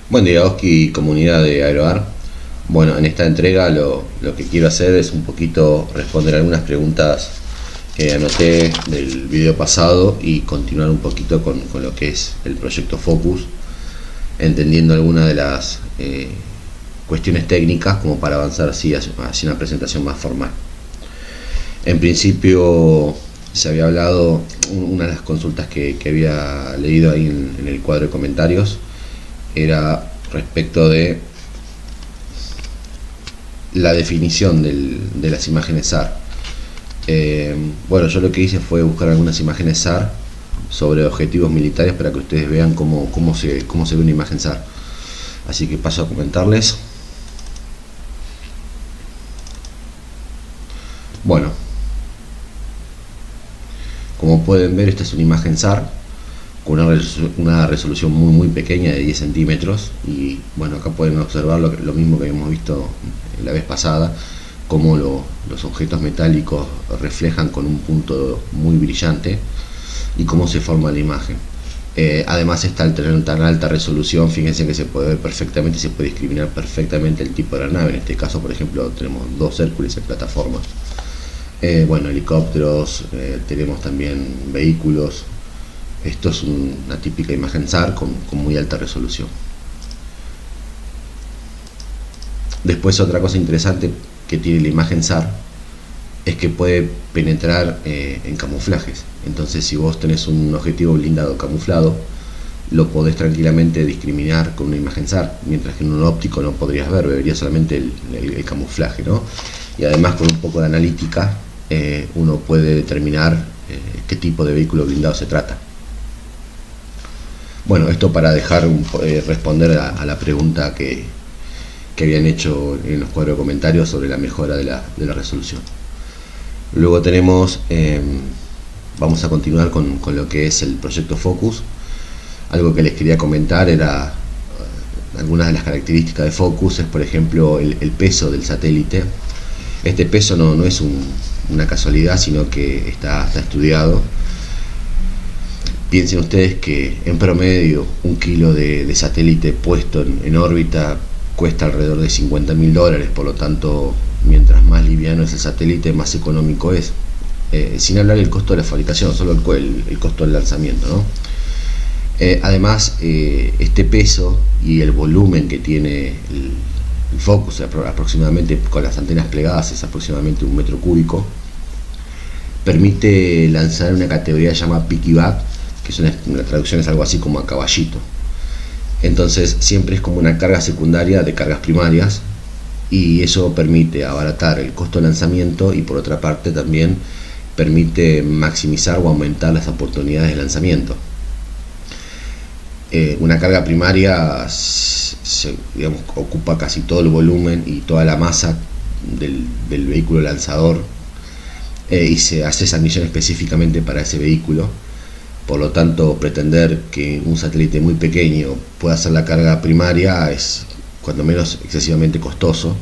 Buen día, Oski, comunidad de Aeroar. Bueno, en esta entrega lo que quiero hacer es un poquito responder algunas preguntas que anoté del video pasado y continuar un poquito con lo que es el proyecto Focus, entendiendo algunas de las cuestiones técnicas como para avanzar así hacia una presentación más formal. En principio se había hablado, una de las consultas que había leído ahí en el cuadro de comentarios era respecto de la definición de las imágenes SAR. Bueno, yo lo que hice fue buscar algunas imágenes SAR sobre objetivos militares para que ustedes vean cómo se ve una imagen SAR. Así que paso a comentarles. Bueno, como pueden ver, esta es una imagen SAR con una resolución muy pequeña de 10 centímetros, y bueno, acá pueden observar lo mismo que habíamos visto la vez pasada, cómo los objetos metálicos reflejan con un punto muy brillante y cómo se forma la imagen. Además, al tener tan alta resolución, fíjense que se puede ver perfectamente, se puede discriminar perfectamente el tipo de la nave. En este caso, por ejemplo, tenemos dos Hércules en plataforma. Bueno, helicópteros, tenemos también vehículos. Esto es una típica imagen SAR con muy alta resolución. Después, otra cosa interesante que tiene la imagen SAR es que puede penetrar en camuflajes. Entonces, si vos tenés un objetivo blindado camuflado, lo podés tranquilamente discriminar con una imagen SAR, mientras que en un óptico no podrías ver, verías solamente el camuflaje, ¿no? Y además, con un poco de analítica, uno puede determinar qué tipo de vehículo blindado se trata. Bueno, esto para responder a la pregunta que habían hecho en los cuadros de comentarios sobre la mejora de la resolución. Luego tenemos, vamos a continuar con lo que es el proyecto Focus. Algo que les quería comentar era algunas de las características de Focus, es por ejemplo el peso del satélite. Este peso no es una casualidad, sino que está estudiado. Piensen ustedes que en promedio un kilo de satélite puesto en órbita cuesta alrededor de $50.000, por lo tanto, mientras más liviano es el satélite, más económico es. Sin hablar del costo de la fabricación, solo el costo del lanzamiento, ¿no? Además, este peso y el volumen que tiene el Focus, aproximadamente con las antenas plegadas, es aproximadamente 1 metro cúbico, permite lanzar una categoría llamada piggyback, que es una traducción, es algo así como a caballito. Entonces siempre es como una carga secundaria de cargas primarias, y eso permite abaratar el costo de lanzamiento y por otra parte también permite maximizar o aumentar las oportunidades de lanzamiento. Una carga primaria digamos, ocupa casi todo el volumen y toda la masa del vehículo lanzador, y se hace esa misión específicamente para ese vehículo. Por lo tanto, pretender que un satélite muy pequeño pueda hacer la carga primaria es cuando menos excesivamente costoso,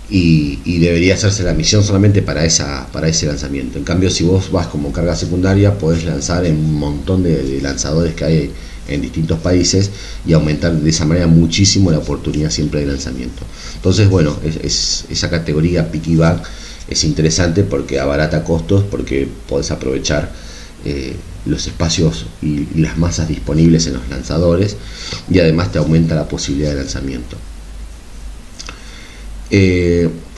y debería hacerse la misión solamente para ese lanzamiento. En cambio, si vos vas como carga secundaria, podés lanzar en un montón de lanzadores que hay en distintos países y aumentar de esa manera muchísimo la oportunidad siempre de lanzamiento. Entonces, bueno, esa categoría piggyback es interesante porque abarata costos, porque podés aprovechar los espacios y las masas disponibles en los lanzadores, y además te aumenta la posibilidad de lanzamiento.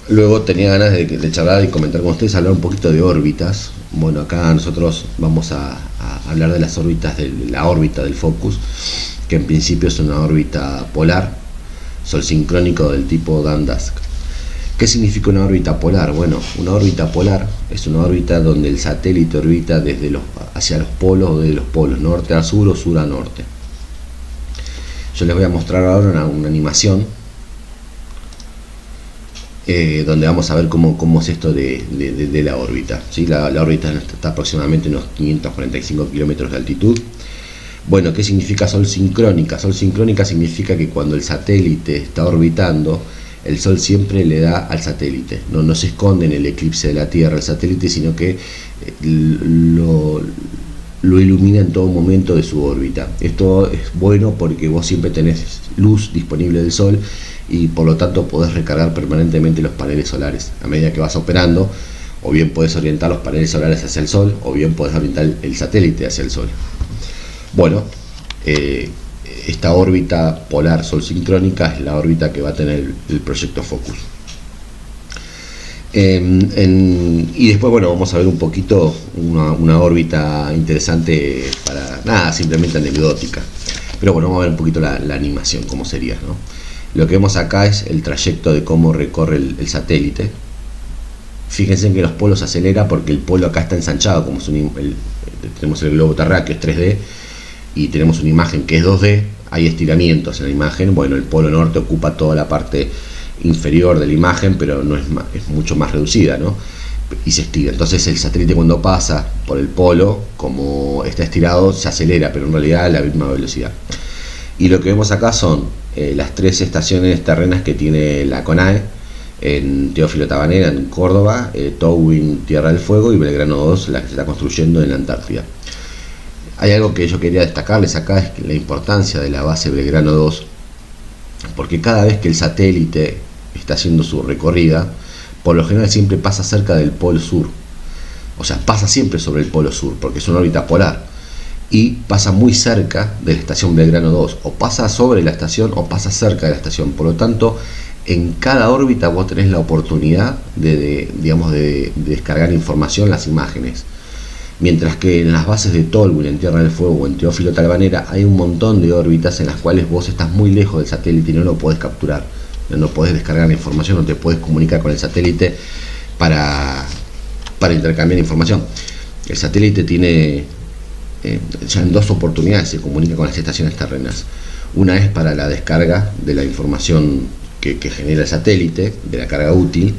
Luego tenía ganas de charlar y comentar con ustedes, hablar un poquito de órbitas. Bueno, acá nosotros vamos a hablar de las órbitas, de la órbita del Focus, que en principio es una órbita polar, sol sincrónico del tipo Dundas. ¿Qué significa una órbita polar? Bueno, una órbita polar es una órbita donde el satélite orbita hacia los polos, o de los polos, norte a sur o sur a norte. Yo les voy a mostrar ahora una animación donde vamos a ver cómo es esto de la órbita, ¿sí? La órbita está aproximadamente unos 545 kilómetros de altitud. Bueno, ¿qué significa sol sincrónica? Sol sincrónica significa que cuando el satélite está orbitando, el Sol siempre le da al satélite, no se esconde en el eclipse de la Tierra el satélite, sino que lo ilumina en todo momento de su órbita. Esto es bueno porque vos siempre tenés luz disponible del Sol y por lo tanto podés recargar permanentemente los paneles solares a medida que vas operando, o bien podés orientar los paneles solares hacia el Sol, o bien podés orientar el satélite hacia el Sol. Bueno, esta órbita polar sol sincrónica es la órbita que va a tener el proyecto Focus. Y después, bueno, vamos a ver un poquito una órbita interesante para nada, simplemente anecdótica. Pero bueno, vamos a ver un poquito la animación, cómo sería, ¿no? Lo que vemos acá es el trayecto de cómo recorre el satélite. Fíjense en que los polos se acelera porque el polo acá está ensanchado, como es tenemos el globo terráqueo, es 3D, y tenemos una imagen que es 2D, hay estiramientos en la imagen. Bueno, el polo norte ocupa toda la parte inferior de la imagen, pero no es mucho más reducida, ¿no? Y se estira. Entonces el satélite, cuando pasa por el polo, como está estirado, se acelera, pero en realidad a la misma velocidad. Y lo que vemos acá son las 3 estaciones terrenas que tiene la CONAE en Teófilo Tabanera, en Córdoba, Towin, Tierra del Fuego, y Belgrano 2, la que se está construyendo en la Antártida. Hay algo que yo quería destacarles acá, es la importancia de la base Belgrano 2, porque cada vez que el satélite está haciendo su recorrida, por lo general siempre pasa cerca del polo sur, o sea, pasa siempre sobre el polo sur, porque es una órbita polar, y pasa muy cerca de la estación Belgrano 2, o pasa sobre la estación o pasa cerca de la estación. Por lo tanto, en cada órbita vos tenés la oportunidad de descargar información, las imágenes. Mientras que en las bases de Tolwyn, en Tierra del Fuego o en Teófilo Tabanera hay un montón de órbitas en las cuales vos estás muy lejos del satélite y no lo podés capturar, no podés descargar la información, no te podés comunicar con el satélite para intercambiar información. El satélite tiene ya en 2 oportunidades se comunica con las estaciones terrenas. Una es para la descarga de la información que genera el satélite, de la carga útil,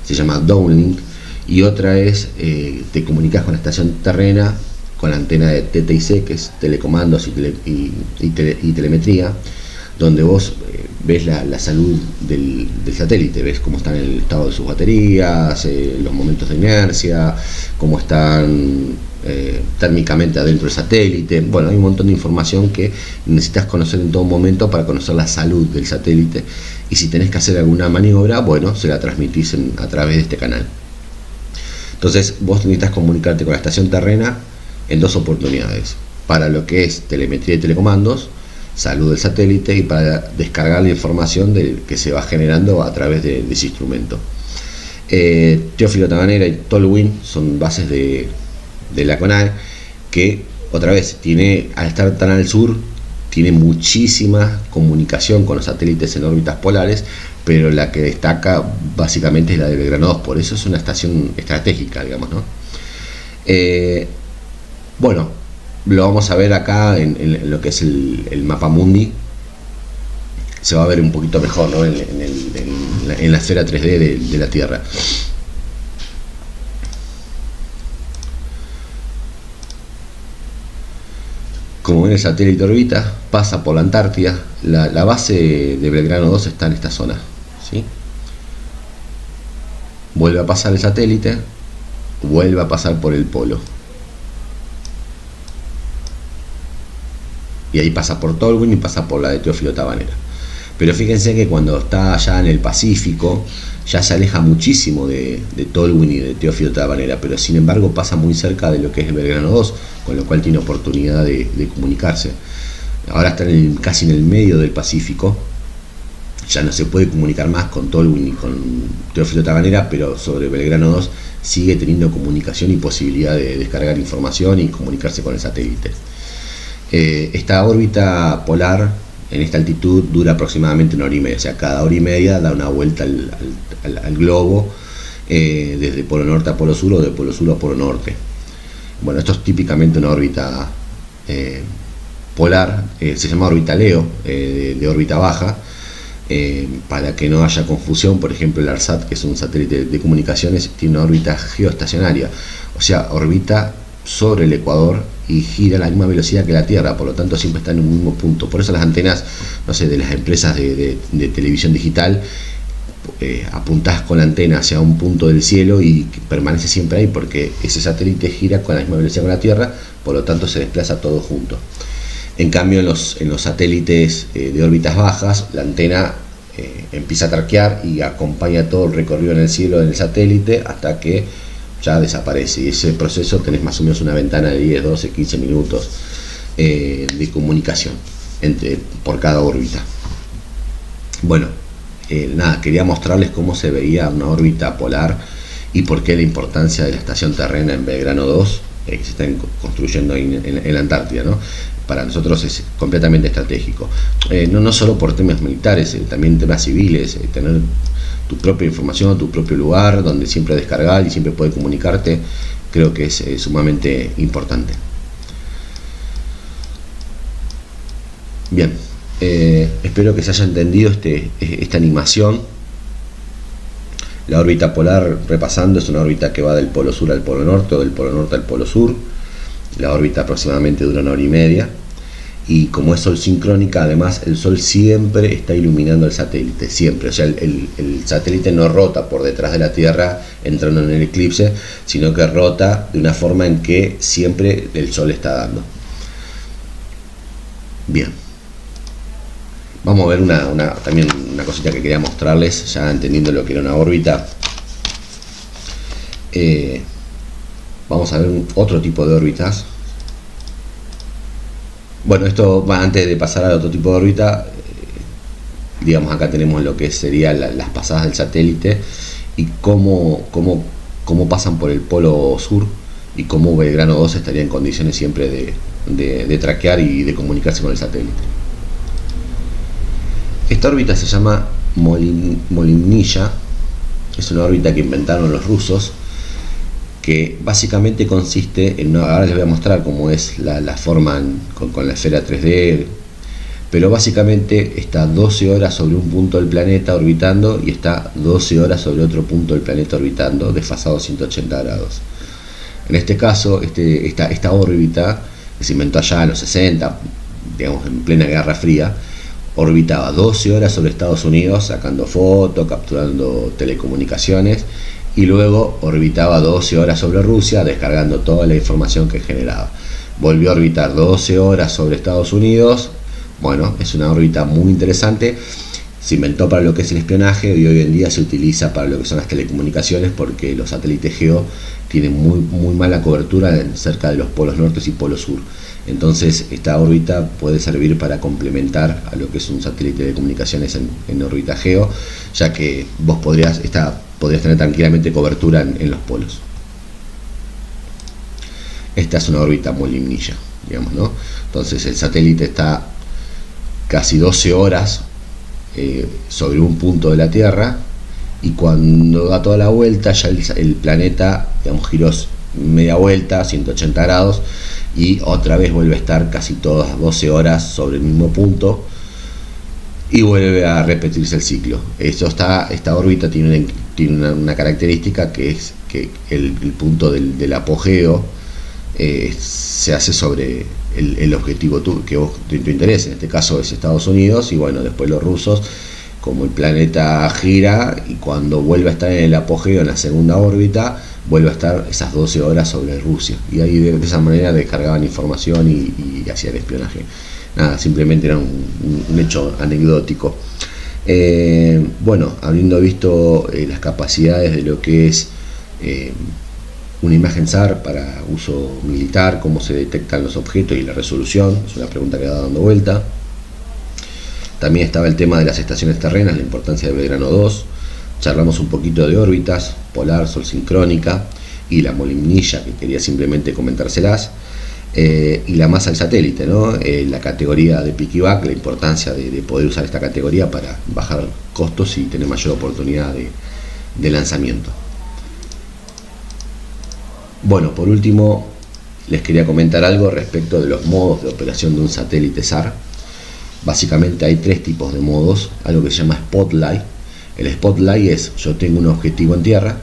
se llama downlink. Y otra es, te comunicas con la estación terrena con la antena de TTIC, que es telecomandos y telemetría, donde vos ves la salud del satélite, ves cómo está en el estado de sus baterías, los momentos de inercia, cómo están térmicamente adentro del satélite. Bueno, hay un montón de información que necesitas conocer en todo momento para conocer la salud del satélite, y si tenés que hacer alguna maniobra, bueno, se la transmitís a través de este canal. Entonces vos necesitas comunicarte con la estación terrena en 2 oportunidades: para lo que es telemetría y telecomandos, salud del satélite, y para descargar la información que se va generando a través de ese instrumento. Teófilo Tabanera y Tolwyn son bases de la CONAE, que otra vez al estar tan al sur, tiene muchísima comunicación con los satélites en órbitas polares, pero la que destaca básicamente es la de Belgrano 2, por eso es una estación estratégica, digamos, ¿no? Bueno, lo vamos a ver acá en lo que es el mapa mundi. Se va a ver un poquito mejor, ¿no? En la esfera 3D de la Tierra. Como ven, el satélite orbita, pasa por la Antártida. La base de Belgrano 2 está en esta zona, ¿sí? Vuelve a pasar el satélite, vuelve a pasar por el polo, y ahí pasa por Tolwyn y pasa por la de Teófilo Tabanera. Pero fíjense que cuando está allá en el Pacífico ya se aleja muchísimo de Tolwyn y de Teófilo Tabanera, pero sin embargo pasa muy cerca de lo que es el Belgrano 2, con lo cual tiene oportunidad de comunicarse. Ahora está casi en el medio del Pacífico, ya no se puede comunicar más con Tolwyn ni con Teófilo Tabanera, pero sobre Belgrano 2 sigue teniendo comunicación y posibilidad de descargar información y comunicarse con el satélite. Esta órbita polar en esta altitud dura aproximadamente 1 hora y media, o sea, cada hora y media da una vuelta al globo, desde polo norte a polo sur o de polo sur a polo norte. Bueno, esto es típicamente una órbita polar, se llama órbita Leo, de órbita baja, para que no haya confusión. Por ejemplo, el ARSAT, que es un satélite de comunicaciones, tiene una órbita geoestacionaria, o sea, orbita sobre el ecuador y gira a la misma velocidad que la Tierra, por lo tanto siempre está en un mismo punto. Por eso las antenas, no sé, de las empresas de televisión digital, apuntás con la antena hacia un punto del cielo y permanece siempre ahí, porque ese satélite gira con la misma velocidad que la Tierra, por lo tanto se desplaza todo junto. En cambio en los satélites de órbitas bajas, la antena empieza a traquear y acompaña todo el recorrido en el cielo del satélite hasta que ya desaparece, y ese proceso tenés más o menos una ventana de 10, 12, 15 minutos de comunicación por cada órbita. Bueno, nada, quería mostrarles cómo se veía una órbita polar y por qué la importancia de la estación terrena en Belgrano 2, que se está construyendo en la Antártida, ¿no? Para nosotros es completamente estratégico, no solo por temas militares, también temas civiles, tener tu propia información, tu propio lugar donde siempre descargar y siempre poder comunicarte, creo que es sumamente importante. Bien, espero que se haya entendido esta animación. La órbita polar, repasando, es una órbita que va del polo sur al polo norte o del polo norte al polo sur. La órbita aproximadamente dura 1 hora y media, y como es sol sincrónica, además el sol siempre está iluminando el satélite, siempre, o sea, el satélite no rota por detrás de la Tierra entrando en el eclipse, sino que rota de una forma en que siempre el sol está dando. Bien, vamos a ver también una cosita que quería mostrarles, ya entendiendo lo que era una órbita. Vamos a ver otro tipo de órbitas. Bueno, esto va antes de pasar al otro tipo de órbita. Digamos, acá tenemos lo que serían las pasadas del satélite y cómo pasan por el polo sur, y cómo Belgrano 2 estaría en condiciones siempre de traquear y de comunicarse con el satélite. Esta órbita se llama Molimnilla, es una órbita que inventaron los rusos, que básicamente consiste en ahora les voy a mostrar cómo es la forma con la esfera 3D, pero básicamente está 12 horas sobre un punto del planeta orbitando y está 12 horas sobre otro punto del planeta orbitando, desfasado 180 grados. En este caso, esta órbita, que se inventó allá en los 60, digamos en plena Guerra Fría, orbitaba 12 horas sobre Estados Unidos, sacando fotos, capturando telecomunicaciones, y luego orbitaba 12 horas sobre Rusia, descargando toda la información que generaba. Volvió a orbitar 12 horas sobre Estados Unidos. Bueno, es una órbita muy interesante. Se inventó para lo que es el espionaje y hoy en día se utiliza para lo que son las telecomunicaciones, porque los satélites GEO tienen muy mala cobertura cerca de los polos norte y polo sur. Entonces esta órbita puede servir para complementar a lo que es un satélite de comunicaciones en órbita GEO, ya que vos podrías tener tranquilamente cobertura en los polos. Esta es una órbita Molimnilla, digamos, ¿no? Entonces el satélite está casi 12 horas sobre un punto de la Tierra, y cuando da toda la vuelta ya el planeta, digamos, giró media vuelta, 180 grados, y otra vez vuelve a estar casi todas 12 horas sobre el mismo punto y vuelve a repetirse el ciclo. Esta órbita tiene una característica, que es que el punto del apogeo se hace sobre el objetivo que vos te interese. En este caso es Estados Unidos, y bueno, después los rusos, como el planeta gira y cuando vuelve a estar en el apogeo en la segunda órbita, vuelve a estar esas 12 horas sobre Rusia, y ahí de esa manera descargaban información y hacían espionaje. Nada, simplemente era un hecho anecdótico. Bueno, habiendo visto las capacidades de lo que es una imagen SAR para uso militar, cómo se detectan los objetos y la resolución, es una pregunta que va dando vuelta. También estaba el tema de las estaciones terrenas, la importancia de Belgrano 2. Charlamos un poquito de órbitas, polar, sol sincrónica, y la Molimnilla, que quería simplemente comentárselas, y la masa del satélite, ¿no? La categoría de piggyback, la importancia de poder usar esta categoría para bajar costos y tener mayor oportunidad de lanzamiento. Bueno, por último, les quería comentar algo respecto de los modos de operación de un satélite SAR. Básicamente hay 3 tipos de modos, algo que se llama Spotlight. El Spotlight es: yo tengo un objetivo en tierra,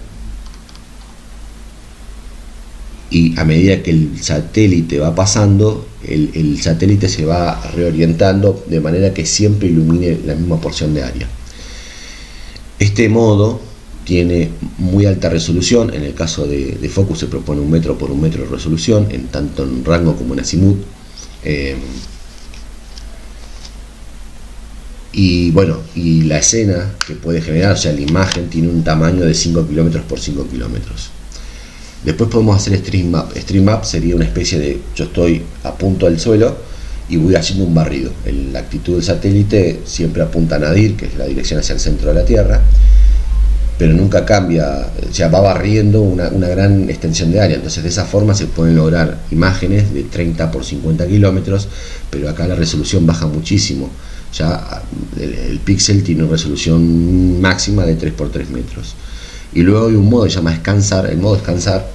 y a medida que el satélite va pasando, el satélite se va reorientando de manera que siempre ilumine la misma porción de área. Este modo tiene muy alta resolución. En el caso de Focus se propone 1 metro por 1 metro de resolución, en tanto en rango como en azimut. Y bueno, y la escena que puede generar, o sea, la imagen tiene un tamaño de 5 kilómetros por 5 kilómetros. Después podemos hacer Stream Map. Stream Map sería una especie de, yo estoy a punto del suelo y voy haciendo un barrido. La actitud del satélite siempre apunta a nadir, que es la dirección hacia el centro de la Tierra, pero nunca cambia, o sea, va barriendo una gran extensión de área. Entonces de esa forma se pueden lograr imágenes de 30 por 50 kilómetros, pero acá la resolución baja muchísimo. Ya el píxel tiene una resolución máxima de 3 por 3 metros. Y luego hay un modo que se llama Scansar. El modo Scansar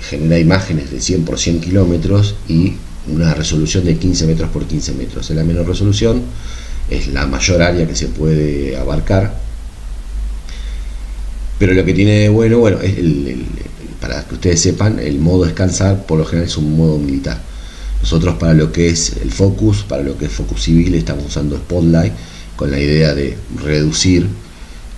genera imágenes de 100 por 100 kilómetros y una resolución de 15 metros por 15 metros. Es la menor resolución, es la mayor área que se puede abarcar. Pero lo que tiene bueno es para que ustedes sepan, el modo Scansar por lo general es un modo militar. Nosotros, para lo que es el Focus, para lo que es Focus civil, estamos usando Spotlight con la idea de reducir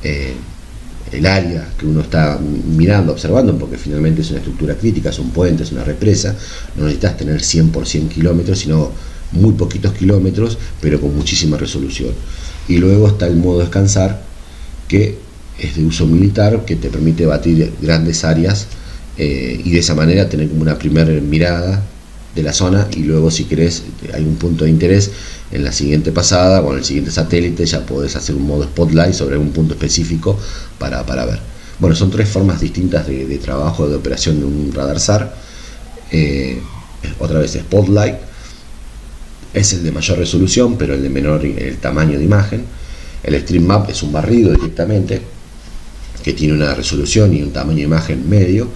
el área que uno está mirando, observando, porque finalmente es una estructura crítica, es un puente, es una represa. No necesitas tener 100 por 100 kilómetros, sino muy poquitos kilómetros, pero con muchísima resolución. Y luego está el modo Scansar, que es de uso militar, que te permite batir grandes áreas y de esa manera tener como una primera mirada de la zona, y luego, si querés, hay un punto de interés en la siguiente pasada o en el siguiente satélite, ya podés hacer un modo Spotlight sobre un punto específico para ver. Bueno, son 3 formas distintas de trabajo, de operación de un radar SAR. Otra vez, Spotlight es el de mayor resolución, pero el de menor el tamaño de imagen. El Stream Map es un barrido directamente, que tiene una resolución y un tamaño de imagen medio.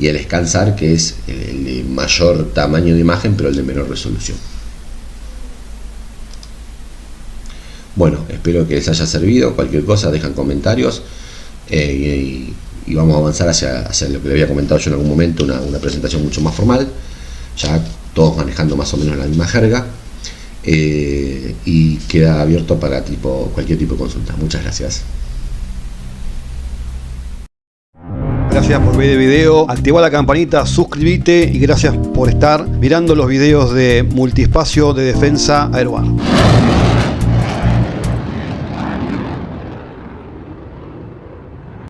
Y el Scansar, que es el de mayor tamaño de imagen, pero el de menor resolución. Bueno, espero que les haya servido. Cualquier cosa, dejan comentarios y vamos a avanzar hacia lo que le había comentado yo en algún momento, una presentación mucho más formal, ya todos manejando más o menos la misma jerga, y queda abierto para cualquier tipo de consulta. Muchas gracias. Gracias por ver el video, activa la campanita, suscríbete y gracias por estar mirando los videos de Multiespacio de Defensa Aeroar.